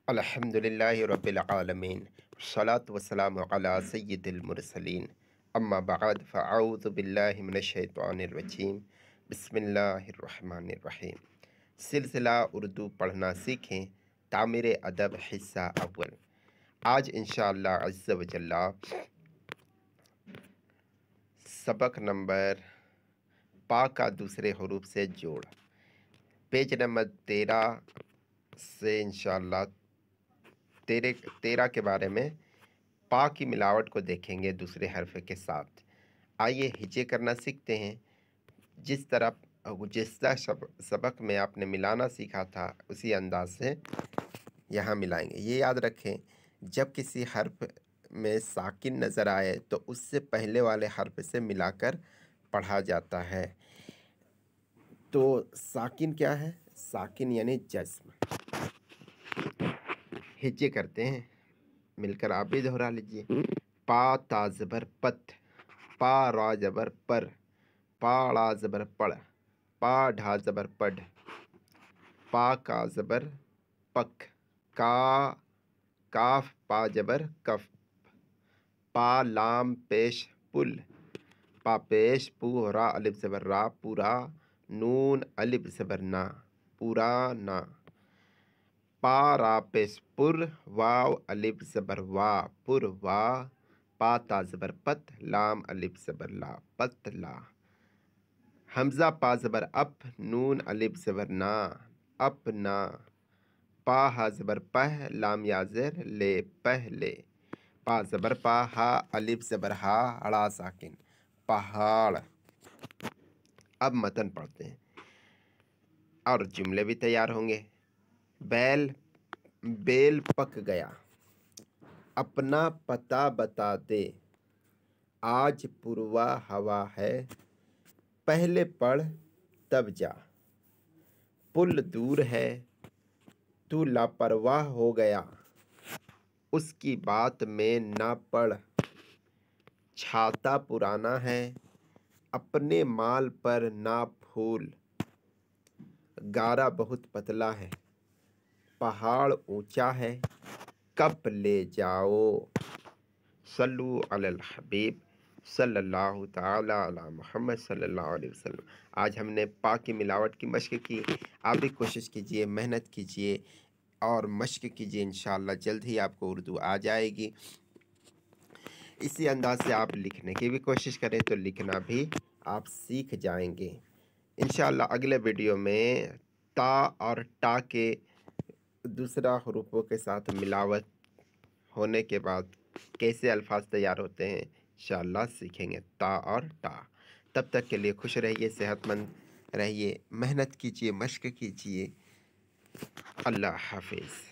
अल्हम्दुलिल्लाहि रब्बिल आलमीन वस्सलातु वस्सलामु अला सय्यिदिल मुरसलीन अम्मा बअद फ़अऊज़ु बिल्लाहि मिनश शैतानिर रजीम बिस्मिल्लाहिर रहमानिर रहीम। सिलसिला उर्दू पढ़ना सीखें तामीर अदब हिस्सा अव्वल। आज इंशाअल्लाह अज़्ज़ व जल्ला सबक नंबर पा का दूसरे हरूफ से जोड़, पेज नंबर 13 से इंशाअल्लाह 13 के बारे में पा की मिलावट को देखेंगे दूसरे हर्फ के साथ। आइए हिज्जे करना सीखते हैं। जिस तरह गुज़िश्ता सबक में आपने मिलाना सीखा था उसी अंदाज से यहाँ मिलाएंगे। ये याद रखें, जब किसी हर्फ में साकिन नज़र आए तो उससे पहले वाले हर्फ से मिलाकर पढ़ा जाता है। तो साकिन क्या है? साकिन यानी जस्म। हिज्जे करते हैं, मिलकर आप भी दोहरा लीजिए। पा ता ज़बर पत, पा रा ज़बर पर, पा ड़ा ज़बर पड़, पा ढा ज़बर पढ़, पा का ज़बर पक, का काफ पा ज़बर कफ, पा लाम पेश पुल, पा पेश पू रा अलिफ ज़बर रा पूरा, नून अलिफ ज़बर ना पूरा ना, पा रा पेश पुर, वाव अलिफ ज़बर वा पुर वा, पा ता ज़बर पत, लाम अलिफ ज़बर ला पत ला, हमज़ा पा ज़बर अप, नून अलिफ ज़बर ना अप ना, पा हा ज़बर पह, लाम या ज़ेर ले पहले, पा ज़बर पा, हा अलिफ ज़बर हा अड़ा साकिन पहाड़। अब मतन पढ़ते हैं और जुमले भी तैयार होंगे। बेल पक गया, अपना पता बता दे, आज पुरवा हवा है, पहले पढ़ तब जा, पुल दूर है, तू लापरवाह हो गया, उसकी बात में ना पड़, छाता पुराना है, अपने माल पर ना फूल, गारा बहुत पतला है, पहाड़ ऊंचा है, कब ले जाओ। सल्लु अलल हबीब सल्लल्लाहु ताला अला मुहम्मद सल्लल्लाहु अलैहि वसल्लम। आज हमने पा की मिलावट की मश्क की। आप भी कोशिश कीजिए, मेहनत कीजिए और मश्क कीजिए। इंशाअल्लाह जल्द ही आपको उर्दू आ जाएगी। इसी अंदाज से आप लिखने की भी कोशिश करें तो लिखना भी आप सीख जाएंगे इंशाअल्लाह। अगले वीडियो में ता और टा के दूसरा हरूफों के साथ मिलावट होने के बाद कैसे अल्फाज तैयार होते हैं इंशाअल्लाह सीखेंगे, ता और टा। तब तक के लिए खुश रहिए, सेहतमंद रहिए, मेहनत कीजिए, मश्क कीजिए। अल्लाह हाफिज़।